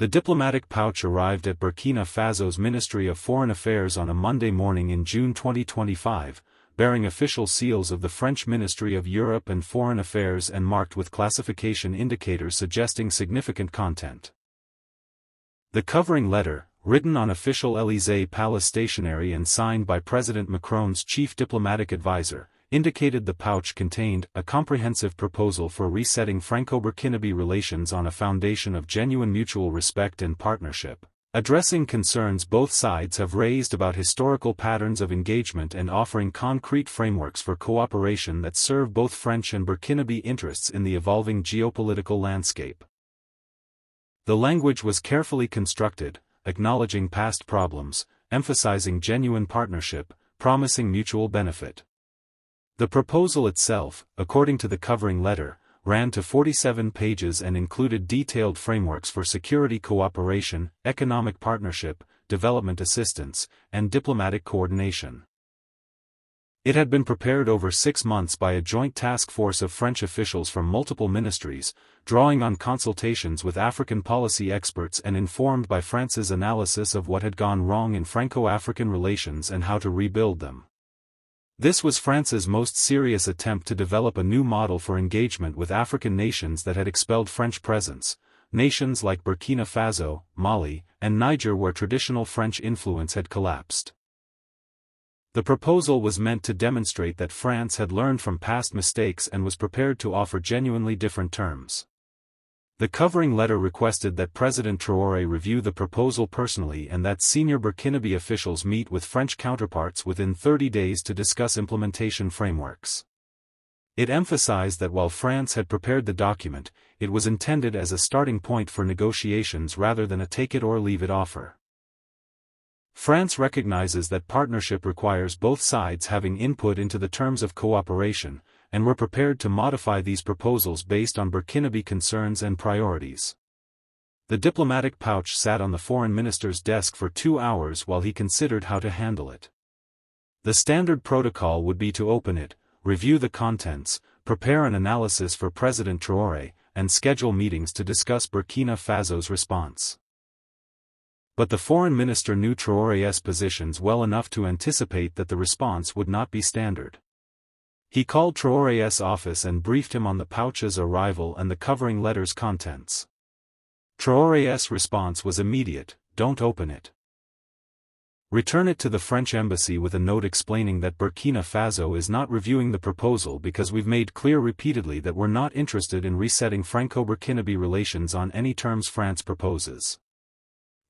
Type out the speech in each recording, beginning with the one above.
The diplomatic pouch arrived at Burkina Faso's Ministry of Foreign Affairs on a Monday morning in June 2025, bearing official seals of the French Ministry of Europe and Foreign Affairs and marked with classification indicators suggesting significant content. The covering letter, written on official Élysée Palace stationery and signed by President Macron's chief diplomatic advisor, indicated the pouch contained a comprehensive proposal for resetting Franco-Burkinabe relations on a foundation of genuine mutual respect and partnership, addressing concerns both sides have raised about historical patterns of engagement and offering concrete frameworks for cooperation that serve both French and Burkinabe interests in the evolving geopolitical landscape. The language was carefully constructed, acknowledging past problems, emphasizing genuine partnership, promising mutual benefit. The proposal itself, according to the covering letter, ran to 47 pages and included detailed frameworks for security cooperation, economic partnership, development assistance, and diplomatic coordination. It had been prepared over 6 months by a joint task force of French officials from multiple ministries, drawing on consultations with African policy experts and informed by France's analysis of what had gone wrong in Franco-African relations and how to rebuild them. This was France's most serious attempt to develop a new model for engagement with African nations that had expelled French presence, nations like Burkina Faso, Mali, and Niger where traditional French influence had collapsed. The proposal was meant to demonstrate that France had learned from past mistakes and was prepared to offer genuinely different terms. The covering letter requested that President Traoré review the proposal personally and that senior Burkinabe officials meet with French counterparts within 30 days to discuss implementation frameworks. It emphasized that while France had prepared the document, it was intended as a starting point for negotiations rather than a take-it-or-leave-it offer. France recognizes that partnership requires both sides having input into the terms of cooperation, and were prepared to modify these proposals based on Burkinabe concerns and priorities. The diplomatic pouch sat on the foreign minister's desk for 2 hours while he considered how to handle it. The standard protocol would be to open it, review the contents, prepare an analysis for President Traoré, and schedule meetings to discuss Burkina Faso's response. But the foreign minister knew Traoré's positions well enough to anticipate that the response would not be standard. He called Traoré's office and briefed him on the pouch's arrival and the covering letter's contents. Traoré's response was immediate: "Don't open it. Return it to the French embassy with a note explaining that Burkina Faso is not reviewing the proposal because we've made clear repeatedly that we're not interested in resetting Franco-Burkinabe relations on any terms France proposes.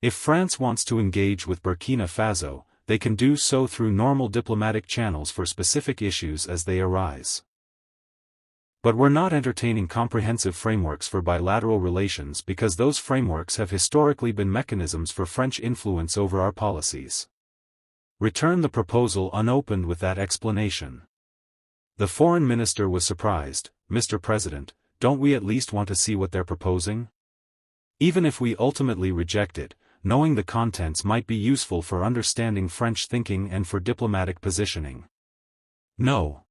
If France wants to engage with Burkina Faso, they can do so through normal diplomatic channels for specific issues as they arise. But we're not entertaining comprehensive frameworks for bilateral relations because those frameworks have historically been mechanisms for French influence over our policies. Return the proposal unopened with that explanation." The foreign minister was surprised. "Mr. President, don't we at least want to see what they're proposing? Even if we ultimately reject it, knowing the contents might be useful for understanding French thinking and for diplomatic positioning." No.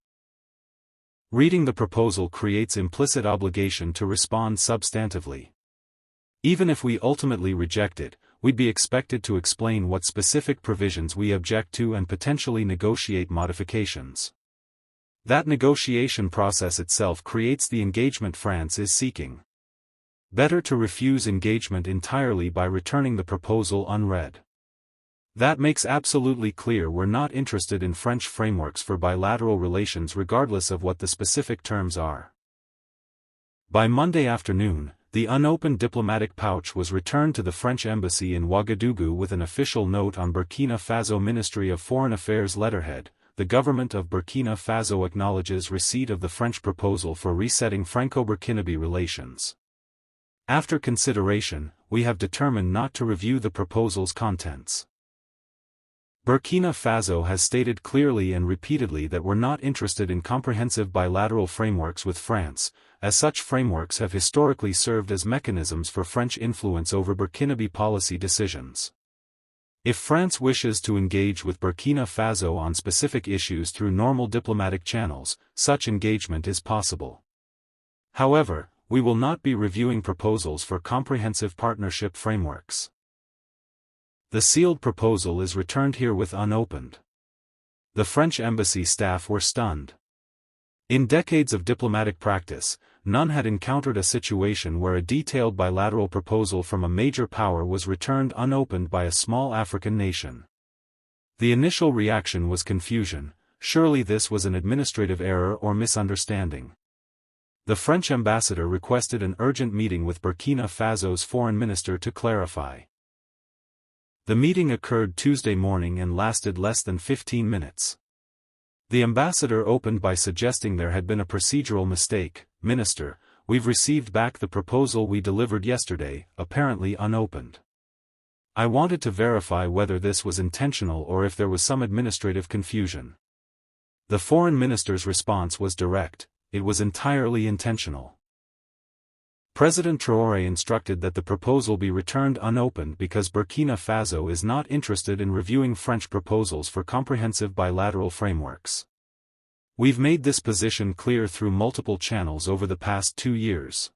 Reading the proposal creates implicit obligation to respond substantively. Even if we ultimately reject it, we'd be expected to explain what specific provisions we object to and potentially negotiate modifications. That negotiation process itself creates the engagement France is seeking. Better to refuse engagement entirely by returning the proposal unread. That makes absolutely clear we're not interested in French frameworks for bilateral relations regardless of what the specific terms are. By Monday afternoon, the unopened diplomatic pouch was returned to the French embassy in Ouagadougou with an official note on Burkina Faso Ministry of Foreign Affairs letterhead. The government of Burkina Faso acknowledges receipt of the French proposal for resetting Franco-Burkinabe relations. After consideration, we have determined not to review the proposal's contents. Burkina Faso has stated clearly and repeatedly that we're not interested in comprehensive bilateral frameworks with France, as such frameworks have historically served as mechanisms for French influence over Burkinabe policy decisions. If France wishes to engage with Burkina Faso on specific issues through normal diplomatic channels, such engagement is possible. However, we will not be reviewing proposals for comprehensive partnership frameworks. The sealed proposal is returned herewith unopened. The French embassy staff were stunned. In decades of diplomatic practice, none had encountered a situation where a detailed bilateral proposal from a major power was returned unopened by a small African nation. The initial reaction was confusion. Surely this was an administrative error or misunderstanding. The French ambassador requested an urgent meeting with Burkina Faso's foreign minister to clarify. The meeting occurred Tuesday morning and lasted less than 15 minutes. The ambassador opened by suggesting there had been a procedural mistake. "Minister, we've received back the proposal we delivered yesterday, apparently unopened. I wanted to verify whether this was intentional or if there was some administrative confusion." The foreign minister's response was direct: it was entirely intentional. President Traoré instructed that the proposal be returned unopened because Burkina Faso is not interested in reviewing French proposals for comprehensive bilateral frameworks. "We've made this position clear through multiple channels over the past 2 years.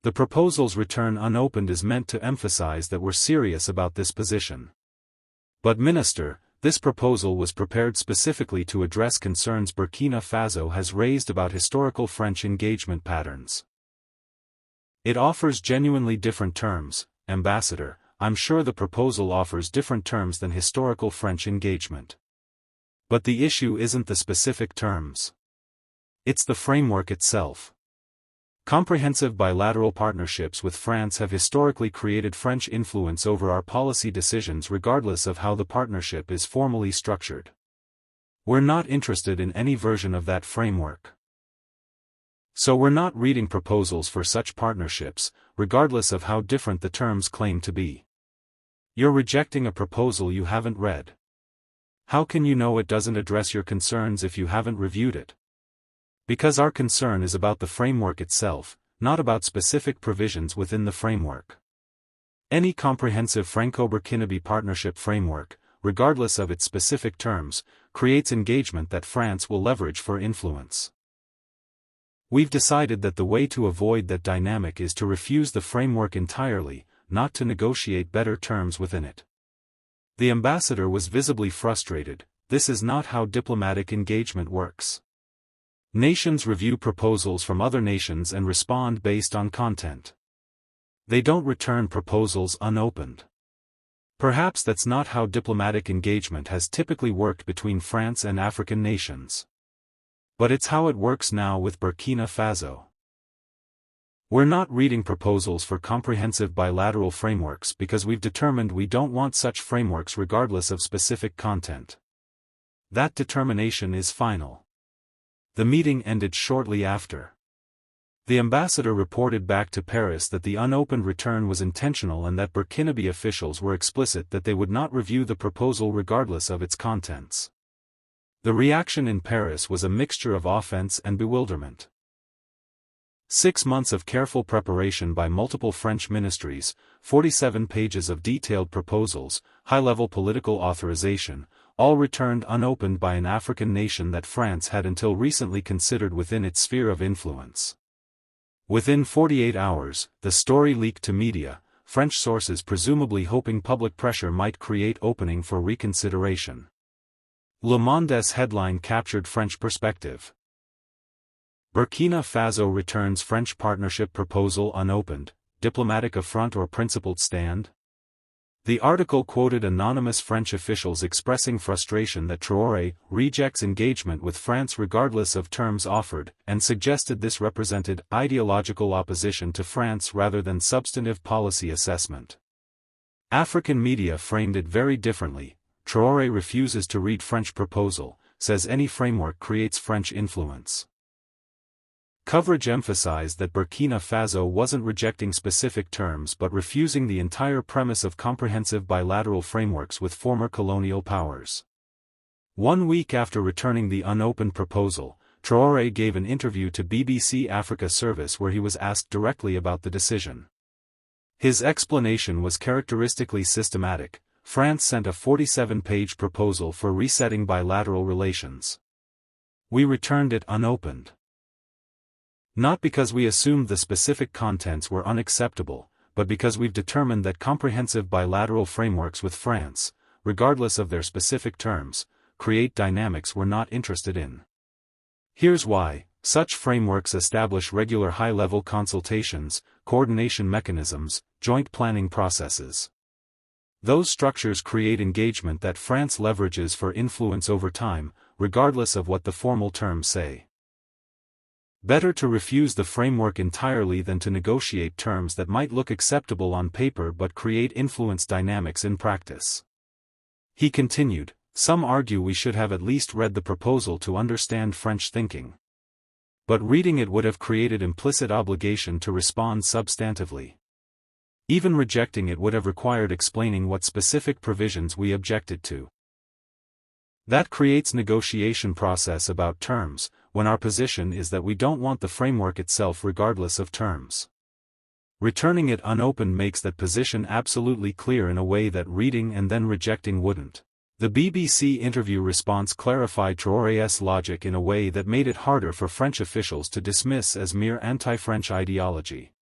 The proposal's return unopened is meant to emphasize that we're serious about this position. But Minister, this proposal was prepared specifically to address concerns Burkina Faso has raised about historical French engagement patterns. It offers genuinely different terms, Ambassador. I'm sure the proposal offers different terms than historical French engagement. But the issue isn't the specific terms. It's the framework itself. Comprehensive bilateral partnerships with France have historically created French influence over our policy decisions regardless of how the partnership is formally structured. We're not interested in any version of that framework. So we're not reading proposals for such partnerships, regardless of how different the terms claim to be. You're rejecting a proposal you haven't read. How can you know it doesn't address your concerns if you haven't reviewed it? Because our concern is about the framework itself, not about specific provisions within the framework. Any comprehensive Franco-Burkinabe partnership framework, regardless of its specific terms, creates engagement that France will leverage for influence. We've decided that the way to avoid that dynamic is to refuse the framework entirely, not to negotiate better terms within it. The ambassador was visibly frustrated. This is not how diplomatic engagement works. Nations review proposals from other nations and respond based on content. They don't return proposals unopened. Perhaps that's not how diplomatic engagement has typically worked between France and African nations. But it's how it works now with Burkina Faso. We're not reading proposals for comprehensive bilateral frameworks because we've determined we don't want such frameworks regardless of specific content. That determination is final. The meeting ended shortly after. The ambassador reported back to Paris that the unopened return was intentional and that Burkinabe officials were explicit that they would not review the proposal regardless of its contents. The reaction in Paris was a mixture of offense and bewilderment. 6 months of careful preparation by multiple French ministries, 47 pages of detailed proposals, high-level political authorization, all returned unopened by an African nation that France had until recently considered within its sphere of influence. Within 48 hours, the story leaked to media, French sources presumably hoping public pressure might create opening for reconsideration. Le Monde's headline captured French perspective. Burkina Faso returns French partnership proposal unopened, diplomatic affront or principled stand? The article quoted anonymous French officials expressing frustration that Traoré rejects engagement with France regardless of terms offered, and suggested this represented ideological opposition to France rather than substantive policy assessment. African media framed it very differently. Traoré refuses to read French proposal, says any framework creates French influence. Coverage emphasized that Burkina Faso wasn't rejecting specific terms but refusing the entire premise of comprehensive bilateral frameworks with former colonial powers. 1 week after returning the unopened proposal, Traoré gave an interview to BBC Africa Service where he was asked directly about the decision. His explanation was characteristically systematic. France sent a 47-page proposal for resetting bilateral relations. We returned it unopened. Not because we assumed the specific contents were unacceptable, but because we've determined that comprehensive bilateral frameworks with France, regardless of their specific terms, create dynamics we're not interested in. Here's why. Such frameworks establish regular high-level consultations, coordination mechanisms, joint planning processes. Those structures create engagement that France leverages for influence over time, regardless of what the formal terms say. Better to refuse the framework entirely than to negotiate terms that might look acceptable on paper but create influence dynamics in practice. He continued, some argue we should have at least read the proposal to understand French thinking. But reading it would have created implicit obligation to respond substantively. Even rejecting it would have required explaining what specific provisions we objected to. That creates negotiation process about terms, when our position is that we don't want the framework itself regardless of terms. Returning it unopened makes that position absolutely clear in a way that reading and then rejecting wouldn't. The BBC interview response clarified Traoré's logic in a way that made it harder for French officials to dismiss as mere anti-French ideology.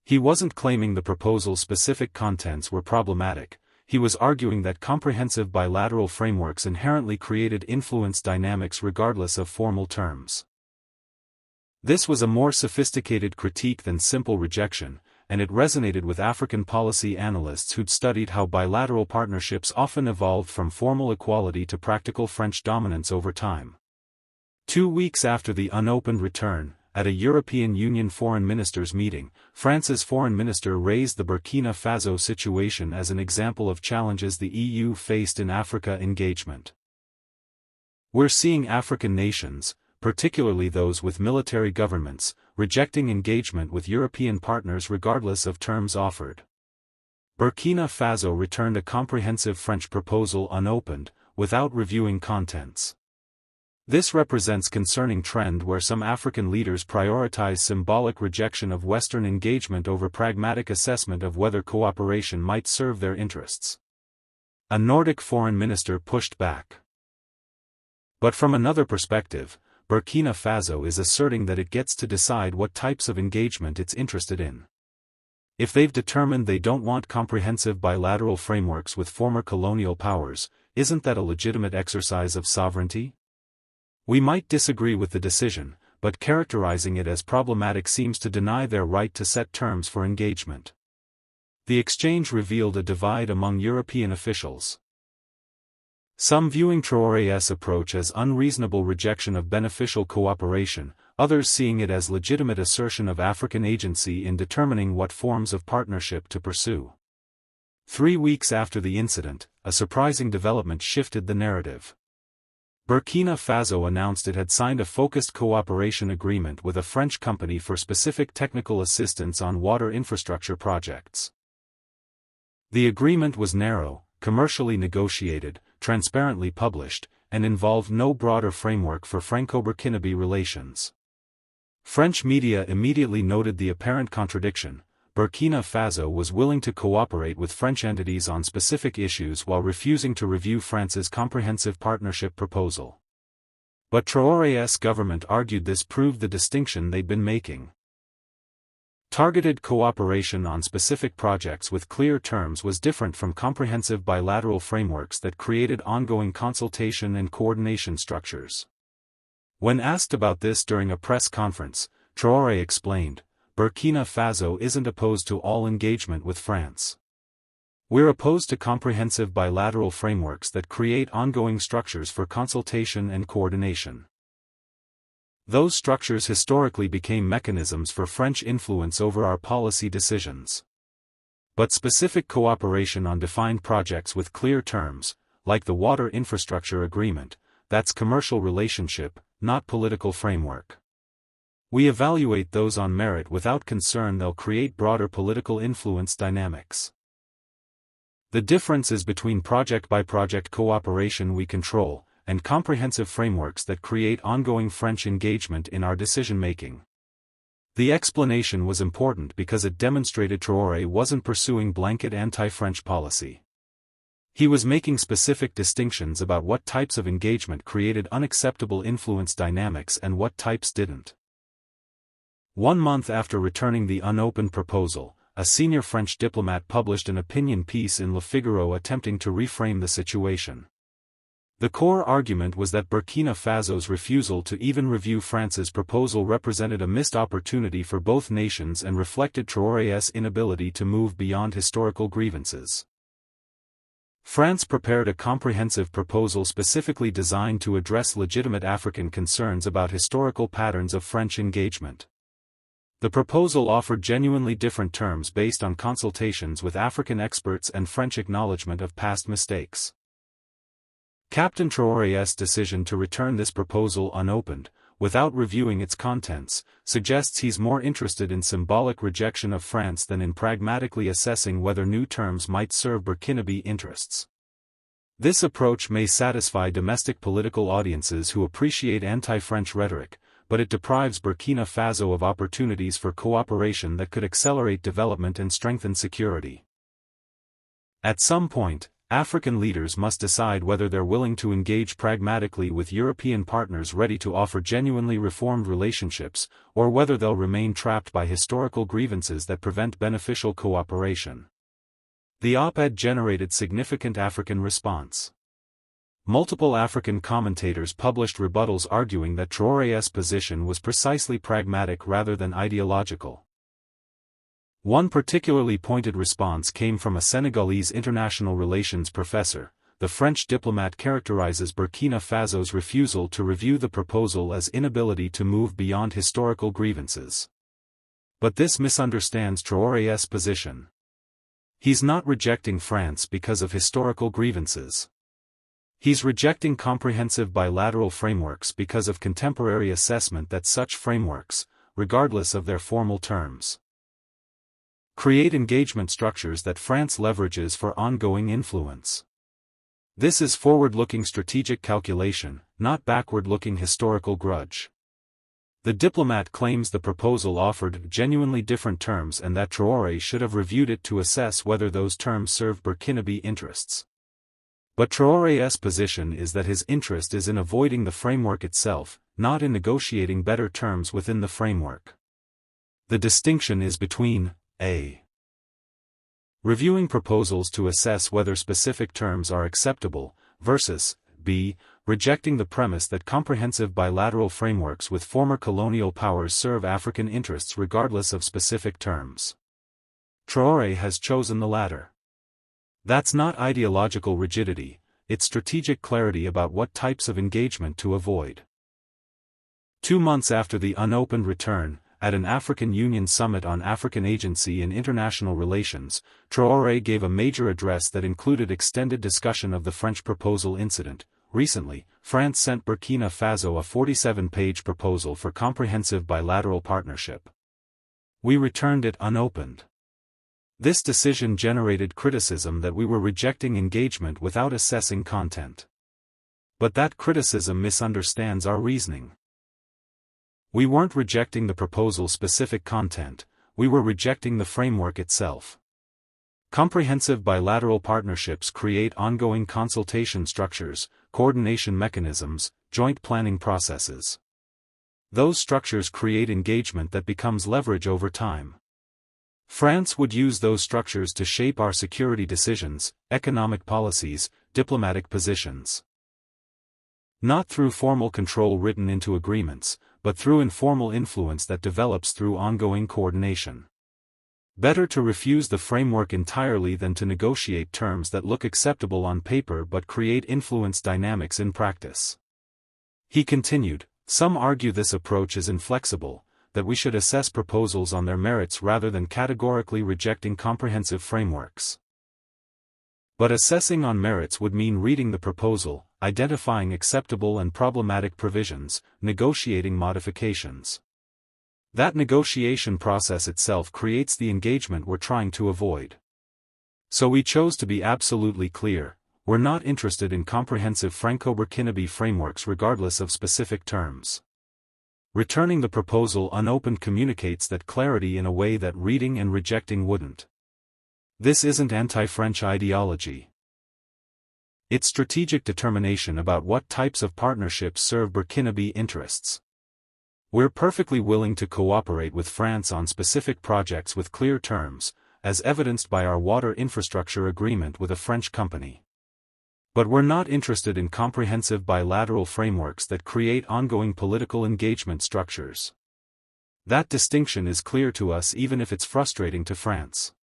He wasn't claiming the proposal's specific contents were problematic, he was arguing that comprehensive bilateral frameworks inherently created influence dynamics regardless of formal terms. This was a more sophisticated critique than simple rejection, and it resonated with African policy analysts who'd studied how bilateral partnerships often evolved from formal equality to practical French dominance over time. 2 weeks after the unopened return, at a European Union foreign ministers' meeting, France's foreign minister raised the Burkina Faso situation as an example of challenges the EU faced in Africa engagement. We're seeing African nations, particularly those with military governments, rejecting engagement with European partners regardless of terms offered. Burkina Faso returned a comprehensive French proposal unopened, without reviewing contents. This represents a concerning trend where some African leaders prioritize symbolic rejection of Western engagement over pragmatic assessment of whether cooperation might serve their interests. A Nordic foreign minister pushed back. But from another perspective, Burkina Faso is asserting that it gets to decide what types of engagement it's interested in. If they've determined they don't want comprehensive bilateral frameworks with former colonial powers, isn't that a legitimate exercise of sovereignty? We might disagree with the decision, but characterizing it as problematic seems to deny their right to set terms for engagement. The exchange revealed a divide among European officials. Some viewing Traoré's approach as unreasonable rejection of beneficial cooperation, others seeing it as legitimate assertion of African agency in determining what forms of partnership to pursue. 3 weeks after the incident, a surprising development shifted the narrative. Burkina Faso announced it had signed a focused cooperation agreement with a French company for specific technical assistance on water infrastructure projects. The agreement was narrow, commercially negotiated, transparently published, and involved no broader framework for Franco-Burkinabe relations. French media immediately noted the apparent contradiction. Burkina Faso was willing to cooperate with French entities on specific issues while refusing to review France's comprehensive partnership proposal. But Traoré's government argued this proved the distinction they'd been making. Targeted cooperation on specific projects with clear terms was different from comprehensive bilateral frameworks that created ongoing consultation and coordination structures. When asked about this during a press conference, Traoré explained, Burkina Faso isn't opposed to all engagement with France. We're opposed to comprehensive bilateral frameworks that create ongoing structures for consultation and coordination. Those structures historically became mechanisms for French influence over our policy decisions. But specific cooperation on defined projects with clear terms, like the Water Infrastructure Agreement, that's commercial relationship, not political framework. We evaluate those on merit without concern they'll create broader political influence dynamics. The difference is between project-by-project cooperation we control, and comprehensive frameworks that create ongoing French engagement in our decision-making. The explanation was important because it demonstrated Traoré wasn't pursuing blanket anti-French policy. He was making specific distinctions about what types of engagement created unacceptable influence dynamics and what types didn't. 1 month after returning the unopened proposal, a senior French diplomat published an opinion piece in Le Figaro attempting to reframe the situation. The core argument was that Burkina Faso's refusal to even review France's proposal represented a missed opportunity for both nations and reflected Traoré's inability to move beyond historical grievances. France prepared a comprehensive proposal specifically designed to address legitimate African concerns about historical patterns of French engagement. The proposal offered genuinely different terms based on consultations with African experts and French acknowledgement of past mistakes. Captain Traoré's decision to return this proposal unopened, without reviewing its contents, suggests he's more interested in symbolic rejection of France than in pragmatically assessing whether new terms might serve Burkinabe interests. This approach may satisfy domestic political audiences who appreciate anti-French rhetoric, but it deprives Burkina Faso of opportunities for cooperation that could accelerate development and strengthen security. At some point, African leaders must decide whether they're willing to engage pragmatically with European partners ready to offer genuinely reformed relationships, or whether they'll remain trapped by historical grievances that prevent beneficial cooperation. The op-ed generated significant African response. Multiple African commentators published rebuttals arguing that Traoré's position was precisely pragmatic rather than ideological. One particularly pointed response came from a Senegalese international relations professor. The French diplomat characterizes Burkina Faso's refusal to review the proposal as inability to move beyond historical grievances. But this misunderstands Traoré's position. He's not rejecting France because of historical grievances. He's rejecting comprehensive bilateral frameworks because of contemporary assessment that such frameworks, regardless of their formal terms, create engagement structures that France leverages for ongoing influence. This is forward-looking strategic calculation, not backward-looking historical grudge. The diplomat claims the proposal offered genuinely different terms and that Traoré should have reviewed it to assess whether those terms serve Burkinabe interests. But Traoré's position is that his interest is in avoiding the framework itself, not in negotiating better terms within the framework. The distinction is between a. reviewing proposals to assess whether specific terms are acceptable, versus b. rejecting the premise that comprehensive bilateral frameworks with former colonial powers serve African interests regardless of specific terms. Traoré has chosen the latter. That's not ideological rigidity, it's strategic clarity about what types of engagement to avoid. 2 months after the unopened return, at an African Union summit on African agency in international relations, Traoré gave a major address that included extended discussion of the French proposal incident. Recently, France sent Burkina Faso a 47-page proposal for comprehensive bilateral partnership. We returned it unopened. This decision generated criticism that we were rejecting engagement without assessing content. But that criticism misunderstands our reasoning. We weren't rejecting the proposal's specific content, we were rejecting the framework itself. Comprehensive bilateral partnerships create ongoing consultation structures, coordination mechanisms, joint planning processes. Those structures create engagement that becomes leverage over time. France would use those structures to shape our security decisions, economic policies, diplomatic positions. Not through formal control written into agreements, but through informal influence that develops through ongoing coordination. Better to refuse the framework entirely than to negotiate terms that look acceptable on paper but create influence dynamics in practice. He continued, some argue this approach is inflexible, that we should assess proposals on their merits rather than categorically rejecting comprehensive frameworks. But assessing on merits would mean reading the proposal, identifying acceptable and problematic provisions, negotiating modifications. That negotiation process itself creates the engagement we're trying to avoid. So we chose to be absolutely clear, we're not interested in comprehensive Franco-Burkinabe frameworks regardless of specific terms. Returning the proposal unopened communicates that clarity in a way that reading and rejecting wouldn't. This isn't anti-French ideology. It's strategic determination about what types of partnerships serve Burkinabe interests. We're perfectly willing to cooperate with France on specific projects with clear terms, as evidenced by our water infrastructure agreement with a French company. But we're not interested in comprehensive bilateral frameworks that create ongoing political engagement structures. That distinction is clear to us even if it's frustrating to France.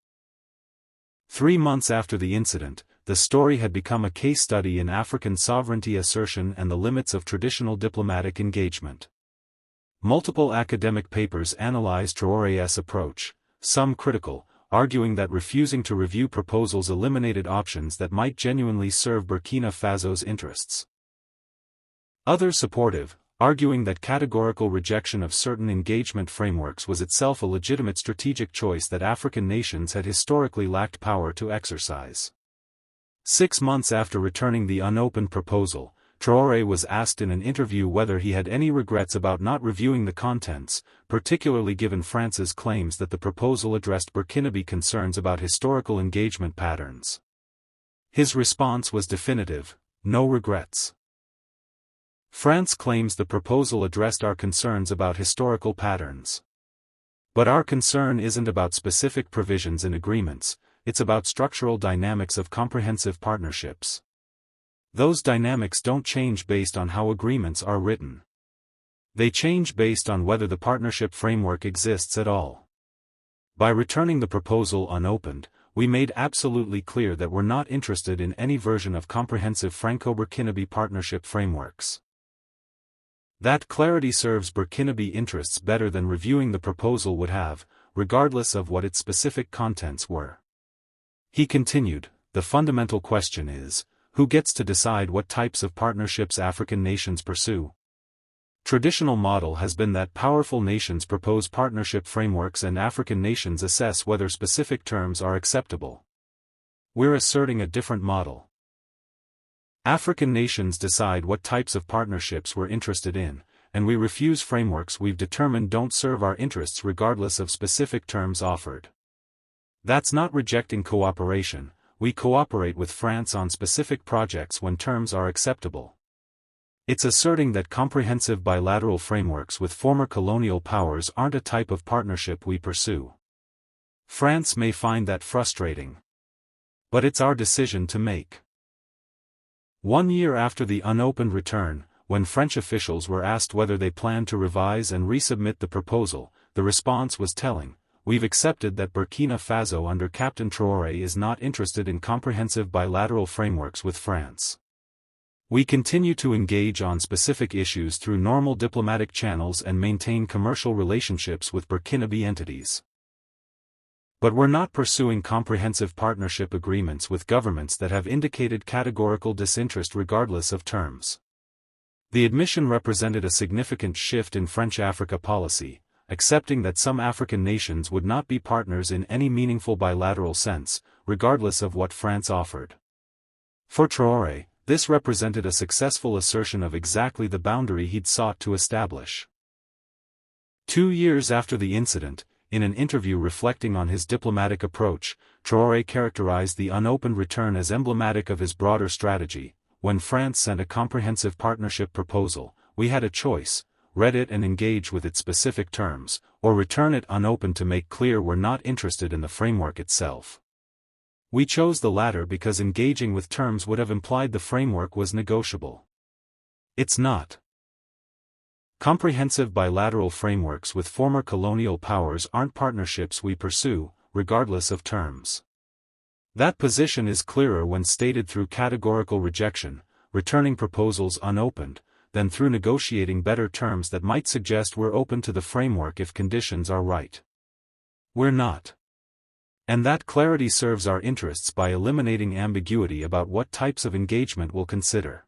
3 months after the incident, the story had become a case study in African sovereignty assertion and the limits of traditional diplomatic engagement. Multiple academic papers analyzed Traoré's approach, some critical, arguing that refusing to review proposals eliminated options that might genuinely serve Burkina Faso's interests. Others supportive, arguing that categorical rejection of certain engagement frameworks was itself a legitimate strategic choice that African nations had historically lacked power to exercise. 6 months after returning the unopened proposal, Traoré was asked in an interview whether he had any regrets about not reviewing the contents, particularly given France's claims that the proposal addressed Burkinabe concerns about historical engagement patterns. His response was definitive: no regrets. France claims the proposal addressed our concerns about historical patterns. But our concern isn't about specific provisions in agreements, it's about structural dynamics of comprehensive partnerships. Those dynamics don't change based on how agreements are written. They change based on whether the partnership framework exists at all. By returning the proposal unopened, we made absolutely clear that we're not interested in any version of comprehensive Franco-Burkinabe partnership frameworks. That clarity serves Burkinabe interests better than reviewing the proposal would have, regardless of what its specific contents were. He continued, the fundamental question is, who gets to decide what types of partnerships African nations pursue? Traditional model has been that powerful nations propose partnership frameworks and African nations assess whether specific terms are acceptable. We're asserting a different model. African nations decide what types of partnerships we're interested in, and we refuse frameworks we've determined don't serve our interests regardless of specific terms offered. That's not rejecting cooperation. We cooperate with France on specific projects when terms are acceptable. It's asserting that comprehensive bilateral frameworks with former colonial powers aren't a type of partnership we pursue. France may find that frustrating. But it's our decision to make. 1 year after the unopened return, when French officials were asked whether they planned to revise and resubmit the proposal, the response was telling. We've accepted that Burkina Faso under Captain Traoré is not interested in comprehensive bilateral frameworks with France. We continue to engage on specific issues through normal diplomatic channels and maintain commercial relationships with Burkinabe entities. But we're not pursuing comprehensive partnership agreements with governments that have indicated categorical disinterest regardless of terms. The admission represented a significant shift in French Africa policy, accepting that some African nations would not be partners in any meaningful bilateral sense, regardless of what France offered. For Traoré, this represented a successful assertion of exactly the boundary he'd sought to establish. 2 years after the incident, in an interview reflecting on his diplomatic approach, Traoré characterized the unopened return as emblematic of his broader strategy. When France sent a comprehensive partnership proposal, we had a choice: read it and engage with its specific terms, or return it unopened to make clear we're not interested in the framework itself. We chose the latter because engaging with terms would have implied the framework was negotiable. It's not. Comprehensive bilateral frameworks with former colonial powers aren't partnerships we pursue, regardless of terms. That position is clearer when stated through categorical rejection, returning proposals unopened, than through negotiating better terms that might suggest we're open to the framework if conditions are right. We're not. And that clarity serves our interests by eliminating ambiguity about what types of engagement we'll consider.